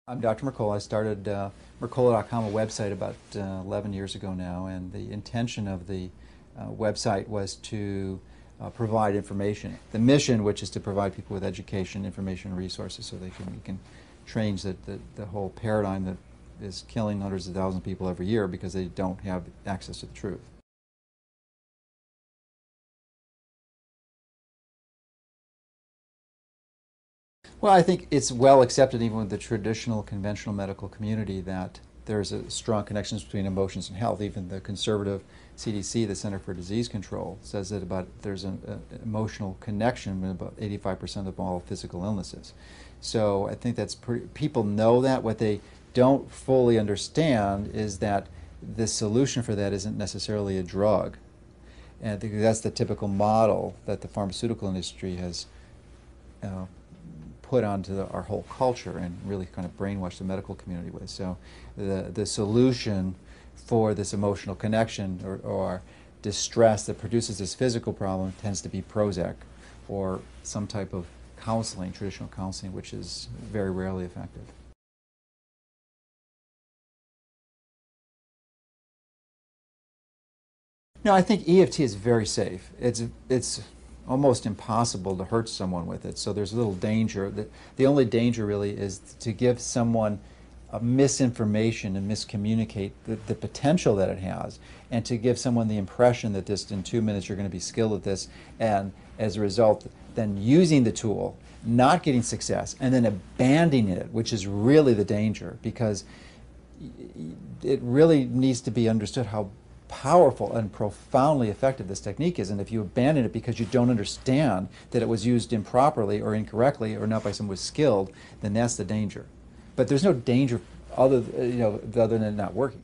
I'm Dr. Mercola. I started Mercola.com, a website, about 11 years ago now, and the intention of the website was to provide information. The mission, which is to provide people with education, information, and resources so we can change the whole paradigm that is killing hundreds of thousands of people every year because they don't have access to the truth. Well, I think it's well accepted even with the traditional conventional medical community that there's a strong connection between emotions and health. Even the conservative CDC, the Center for Disease Control, says that there's an emotional connection with about 85% of all physical illnesses. So I think people know that. What they don't fully understand is that the solution for that isn't necessarily a drug. And I think that's the typical model that the pharmaceutical industry has put onto our whole culture and really kind of brainwash the medical community with. So the solution for this emotional connection or distress that produces this physical problem tends to be Prozac or some type of counseling, traditional counseling, which is very rarely effective. No, I think EFT is very safe. It's almost impossible to hurt someone with it. So there's a little danger. The only danger really is to give someone a misinformation and miscommunicate the potential that it has, and to give someone the impression that just in 2 minutes you're going to be skilled at this, and as a result, then using the tool, not getting success, and then abandoning it, which is really the danger, because it really needs to be understood how powerful and profoundly effective this technique is. And if you abandon it because you don't understand that it was used improperly or incorrectly or not by someone who's skilled, then that's the danger. But there's no danger other than it not working.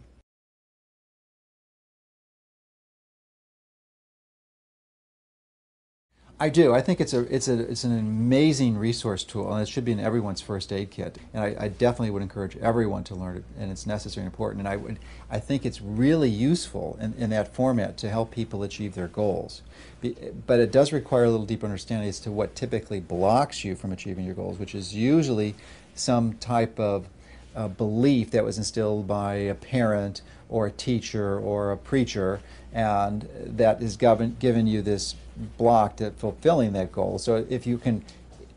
I do. I think it's an amazing resource tool, and it should be in everyone's first aid kit. And I definitely would encourage everyone to learn it, and it's necessary and important. And I think it's really useful in that format to help people achieve their goals. But it does require a little deeper understanding as to what typically blocks you from achieving your goals, which is usually some type of belief that was instilled by a parent or a teacher or a preacher, and that is given you this block to fulfilling that goal. So if you can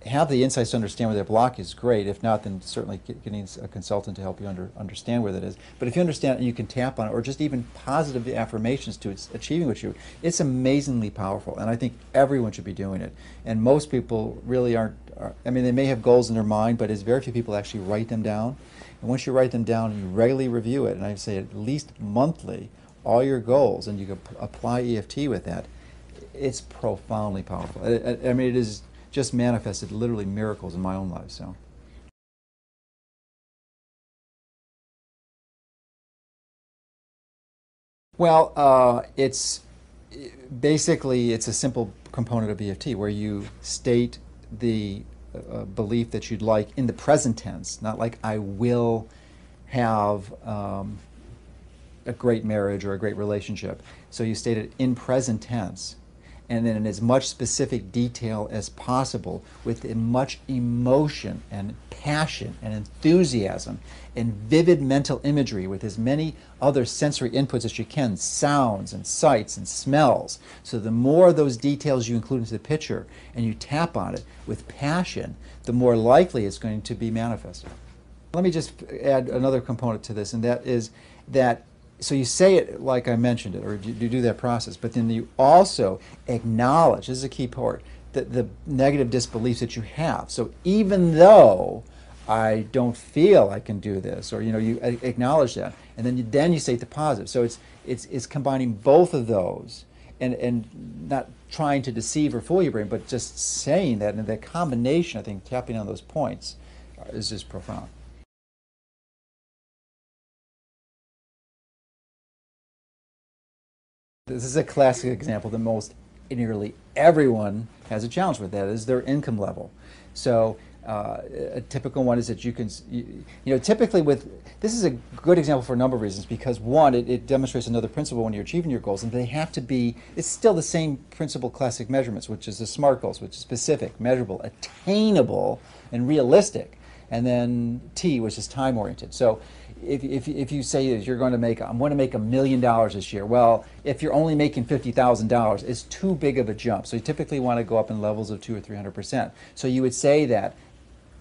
have the insights to understand where that block is, great. If not, then certainly getting a consultant to help you understand where that is. But if you understand and you can tap on it, or just even positive affirmations to achieving what it's amazingly powerful. And I think everyone should be doing it. And most people really aren't, I mean, they may have goals in their mind, but it's very few people actually write them down. And once you write them down and you regularly review it, and I say at least monthly, all your goals, and you can apply EFT with that, it's profoundly powerful. I mean, it is just manifested literally miracles in my own life. So. Well, it's basically it's a simple component of EFT where you state the belief that you'd like in the present tense, not like I will have a great marriage or a great relationship. So you state it in present tense, and then in as much specific detail as possible, with as much emotion and passion and enthusiasm and vivid mental imagery, with as many other sensory inputs as you can, sounds and sights and smells. So the more of those details you include into the picture and you tap on it with passion, the more likely it's going to be manifested. Let me just add another component to this, and that is that so you say it like I mentioned it, or you do that process, but then you also acknowledge, this is a key part, the negative disbeliefs that you have. So even though I don't feel I can do this, or you acknowledge that, and then you say the positive. So it's combining both of those, and not trying to deceive or fool your brain, but just saying that, and that combination, I think, tapping on those points is just profound. This is a classic example that nearly everyone has a challenge with. That is their income level. So a typical one is that typically this is a good example for a number of reasons, because one, it demonstrates another principle when you're achieving your goals, and they have to be, it's still the same principle, classic measurements, which is the SMART goals, which is specific, measurable, attainable, and realistic. and then T, which is time oriented. So if you say that you're going to make, I'm going to make $1 million this year, well, if you're only making $50,000, it's too big of a jump. So you typically want to go up in levels of 200 or 300%. So you would say that,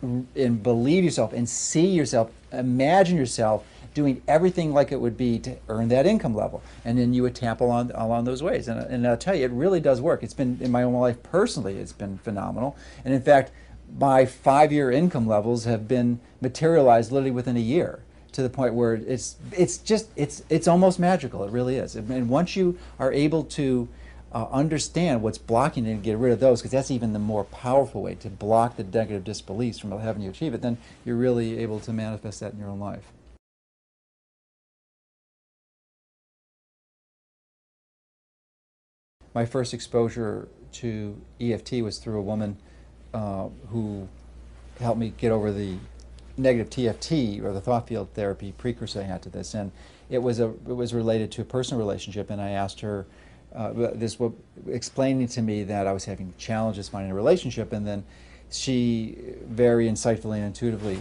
and believe yourself and see yourself, imagine yourself doing everything like it would be to earn that income level. And then you would tap along those ways. And I'll tell you, it really does work. It's been, in my own life personally, it's been phenomenal. And in fact, my 5-year income levels have been materialized literally within a year, to the point where it's almost magical. It really is. And once you are able to understand what's blocking it and get rid of those, because that's even the more powerful way to block the negative disbeliefs from having you achieve it, then you're really able to manifest that in your own life. My first exposure to EFT was through a woman who helped me get over the negative TFT, or the thought field therapy precursor I had to this, and it was related to a personal relationship. And I asked her explaining to me that I was having challenges finding a relationship, and then she very insightfully and intuitively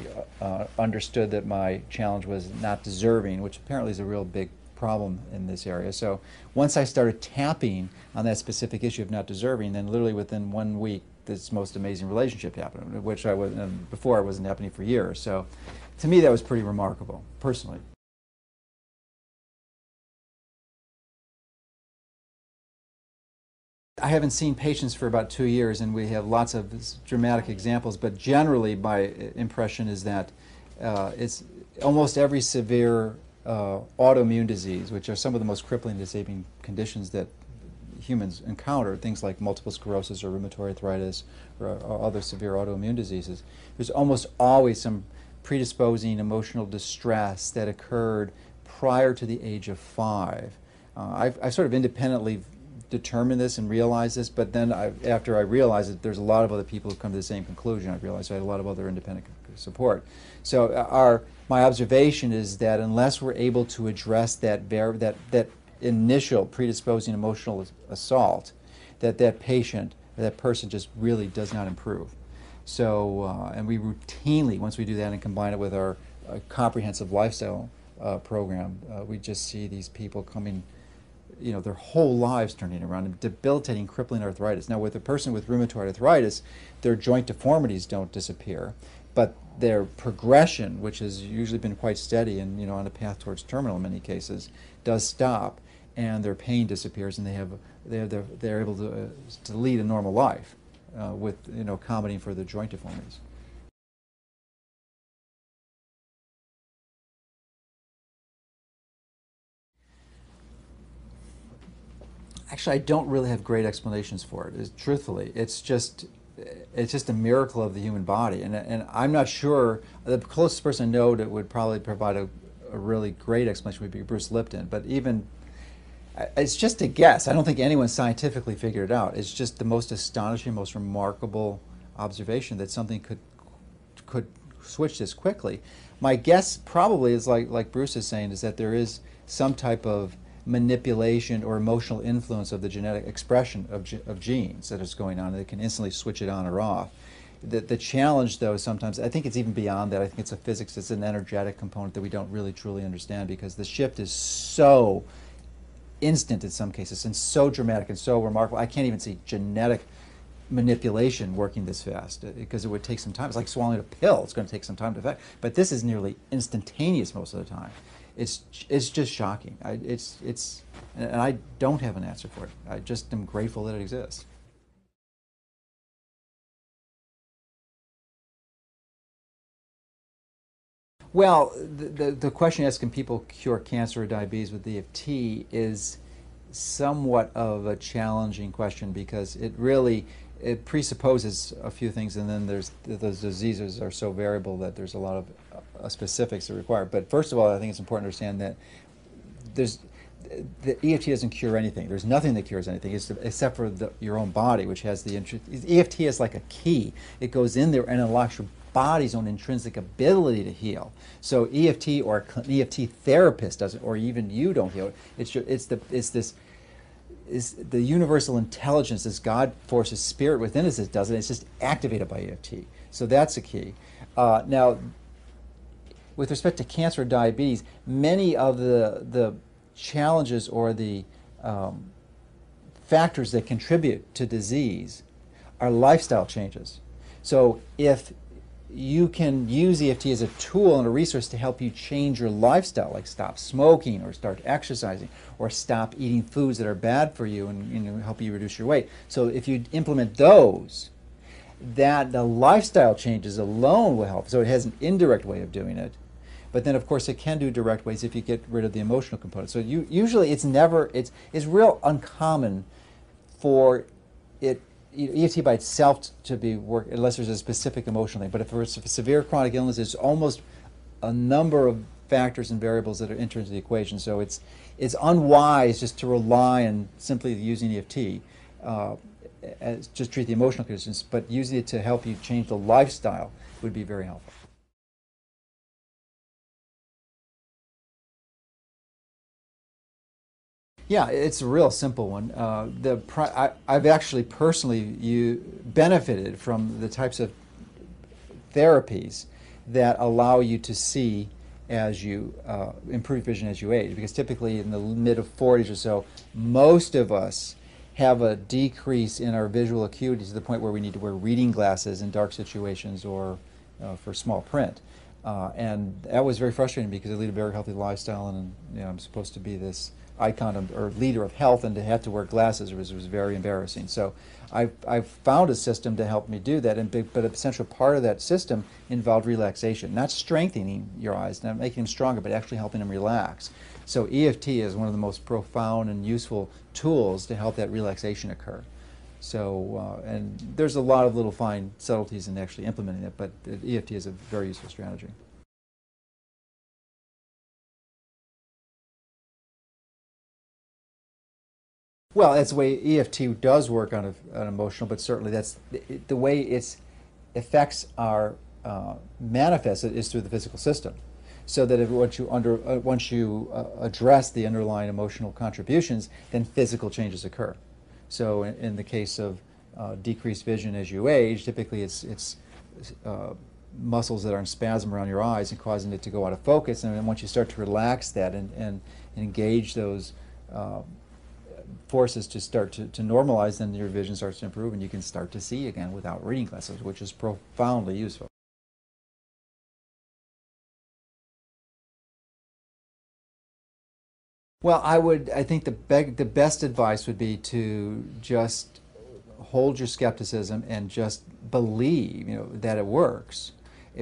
understood that my challenge was not deserving, which apparently is a real big problem in this area. So once I started tapping on that specific issue of not deserving, then literally within 1 week, this most amazing relationship happened, which before I wasn't happening for years. So to me, that was pretty remarkable, personally. I haven't seen patients for about 2 years, and we have lots of dramatic examples, but generally my impression is that it's almost every severe autoimmune disease, which are some of the most crippling, disabling conditions that humans encounter, things like multiple sclerosis or rheumatoid arthritis or other severe autoimmune diseases, there's almost always some predisposing emotional distress that occurred prior to the age of 5. I've sort of independently determined this and realized this, but then after I realized it, there's a lot of other people who come to the same conclusion. I realized I had a lot of other independent support. So my observation is that unless we're able to address that initial predisposing emotional assault, that person just really does not improve. So, and we routinely, once we do that and combine it with our comprehensive lifestyle program, we just see these people coming, their whole lives turning around, and debilitating, crippling arthritis. Now, with a person with rheumatoid arthritis, their joint deformities don't disappear, but their progression, which has usually been quite steady and on a path towards terminal in many cases, does stop, and their pain disappears, and they're able to lead a normal life with accommodating for the joint deformities. Actually, I don't really have great explanations for it. Truthfully, it's just a miracle of the human body, and I'm not sure. The closest person I know that would probably provide a really great explanation would be Bruce Lipton, but even it's just a guess. I don't think anyone scientifically figured it out. It's just the most astonishing, most remarkable observation that something could switch this quickly. My guess probably is like Bruce is saying, is that there is some type of manipulation or emotional influence of the genetic expression of genes that is going on, and they can instantly switch it on or off. The challenge, though, sometimes, I think it's even beyond that. I think it's a physics, it's an energetic component that we don't really truly understand, because the shift is so instant in some cases and so dramatic and so remarkable. I can't even see genetic manipulation working this fast, because it would take some time. It's like swallowing a pill. It's going to take some time to affect. But this is nearly instantaneous most of the time. It's just shocking. And I don't have an answer for it. I just am grateful that it exists. Well, the question asking people cure cancer or diabetes with EFT is somewhat of a challenging question, because it presupposes a few things, and then those diseases are so variable that there's a lot of specifics that are required. But first of all, I think it's important to understand that the EFT doesn't cure anything. There's nothing that cures anything except for your own body, which has the EFT is like a key. It goes in there and unlocks your body's own intrinsic ability to heal. So EFT or an EFT therapist doesn't, or even you don't heal it. It's the universal intelligence, this God force, this spirit within us that does it. It's just activated by EFT. So that's a key. Now, with respect to cancer or diabetes, many of the challenges or the factors that contribute to disease are lifestyle changes. So if you can use EFT as a tool and a resource to help you change your lifestyle, like stop smoking or start exercising or stop eating foods that are bad for you and help you reduce your weight. So if you implement those, that the lifestyle changes alone will help. So it has an indirect way of doing it. But then, of course, it can do direct ways if you get rid of the emotional component. So usually it's never, it's real uncommon for it, EFT by itself to be work, unless there's a specific emotional thing. But if it's a severe chronic illness, there's almost a number of factors and variables that are enter into the equation. So it's unwise just to rely on simply using EFT. As just treat the emotional conditions, but using it to help you change the lifestyle would be very helpful. Yeah, it's a real simple one. I've actually personally benefited from the types of therapies that allow you to see as you improve vision as you age. Because typically in the mid 40s or so, most of us have a decrease in our visual acuity to the point where we need to wear reading glasses in dark situations or for small print. And that was very frustrating because I lead a very healthy lifestyle, and I'm supposed to be this icon or leader of health, and to have to wear glasses was very embarrassing. So I've found a system to help me do that, but an essential part of that system involved relaxation, not strengthening your eyes, not making them stronger, but actually helping them relax. So EFT is one of the most profound and useful tools to help that relaxation occur. So, and there's a lot of little fine subtleties in actually implementing it, but EFT is a very useful strategy. Well, that's the way EFT does work on an emotional, but certainly that's the way its effects are manifested is through the physical system. So that once you address the underlying emotional contributions, then physical changes occur. So in the case of decreased vision as you age, typically it's muscles that are in spasm around your eyes and causing it to go out of focus. And then once you start to relax that and engage those forces to start to normalize, then your vision starts to improve and you can start to see again without reading glasses, which is profoundly useful. Well, I think the best advice would be to just hold your skepticism and just believe, that it works,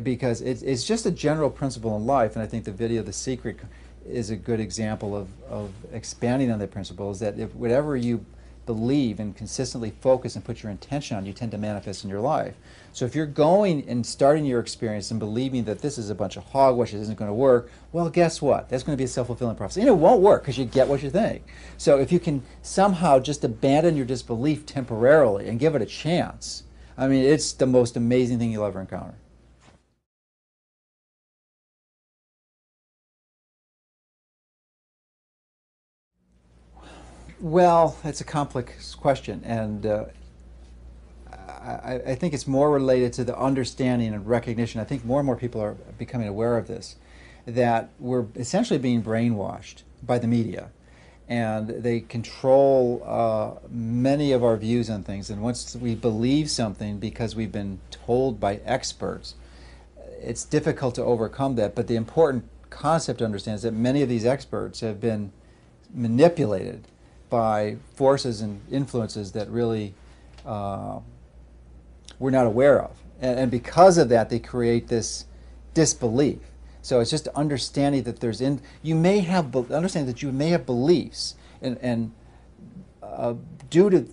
because it's just a general principle in life, and I think the video "The Secret" is a good example of expanding on that principle. Is that if whatever you believe and consistently focus and put your intention on, you tend to manifest in your life. So if you're going and starting your experience and believing that this is a bunch of hogwash, it isn't going to work, well, guess what? That's going to be a self-fulfilling prophecy. And it won't work because you get what you think. So if you can somehow just abandon your disbelief temporarily and give it a chance, I mean, it's the most amazing thing you'll ever encounter. Well, it's a complex question, and I think it's more related to the understanding and recognition. I think more and more people are becoming aware of this, that we're essentially being brainwashed by the media, and they control many of our views on things. And once we believe something because we've been told by experts, it's difficult to overcome that. But the important concept to understand is that many of these experts have been manipulated by forces and influences that really we're not aware of. And because of that, they create this disbelief. So it's just understanding that you may have beliefs, and due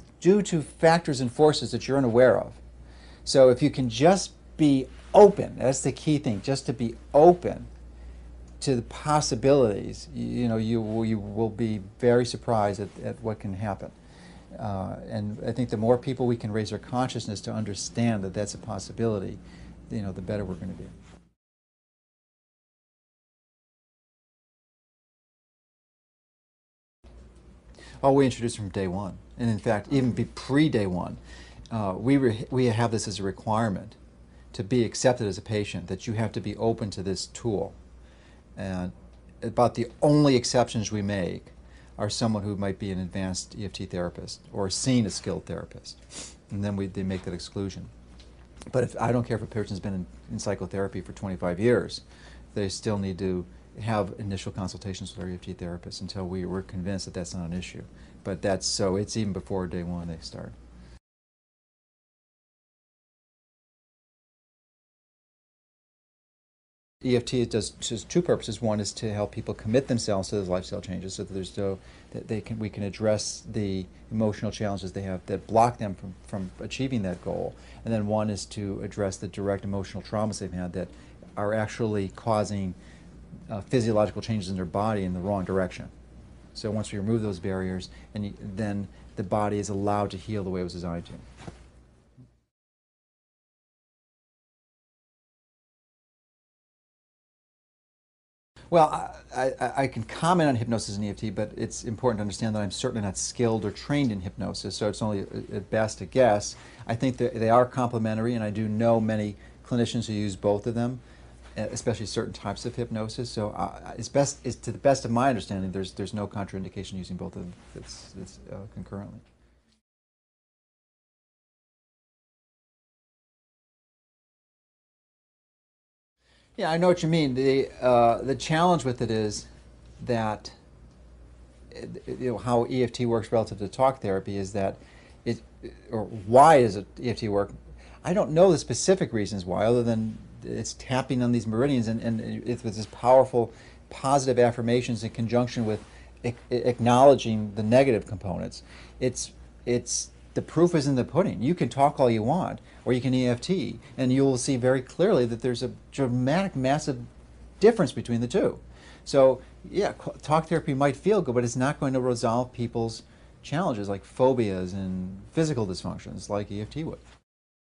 to factors and forces that you're unaware of. So if you can just be open, that's the key thing, just to be open to the possibilities, you will be very surprised at what can happen. And I think the more people we can raise our consciousness to understand that that's a possibility, the better we're going to be. Oh, we introduced it from day one, and in fact, even pre-day one, we have this as a requirement to be accepted as a patient, that you have to be open to this tool. And about the only exceptions we make are someone who might be an advanced EFT therapist or seen a skilled therapist, and then they make that exclusion. But if I don't care if a person's been in psychotherapy for 25 years, they still need to have initial consultations with our EFT therapist until we're convinced that that's not an issue. But it's even before day one they start. EFT does two purposes. One is to help people commit themselves to those lifestyle changes, so that we can address the emotional challenges they have that block them from achieving that goal. And then one is to address the direct emotional traumas they've had that are actually causing physiological changes in their body in the wrong direction. So once we remove those barriers, then the body is allowed to heal the way it was designed to. Well, I can comment on hypnosis and EFT, but it's important to understand that I'm certainly not skilled or trained in hypnosis, so it's only at best a guess. I think that they are complementary, and I do know many clinicians who use both of them, especially certain types of hypnosis. So to the best of my understanding, there's no contraindication using both of them that's concurrently. Yeah, I know what you mean. The challenge with it is that how EFT works relative to talk therapy is that or why does EFT work? I don't know the specific reasons why, other than it's tapping on these meridians and it's this powerful positive affirmations in conjunction with acknowledging the negative components. It's the proof is in the pudding. You can talk all you want, or you can EFT, and you will see very clearly that there's a dramatic, massive difference between the two. So, yeah, talk therapy might feel good, but it's not going to resolve people's challenges like phobias and physical dysfunctions like EFT would.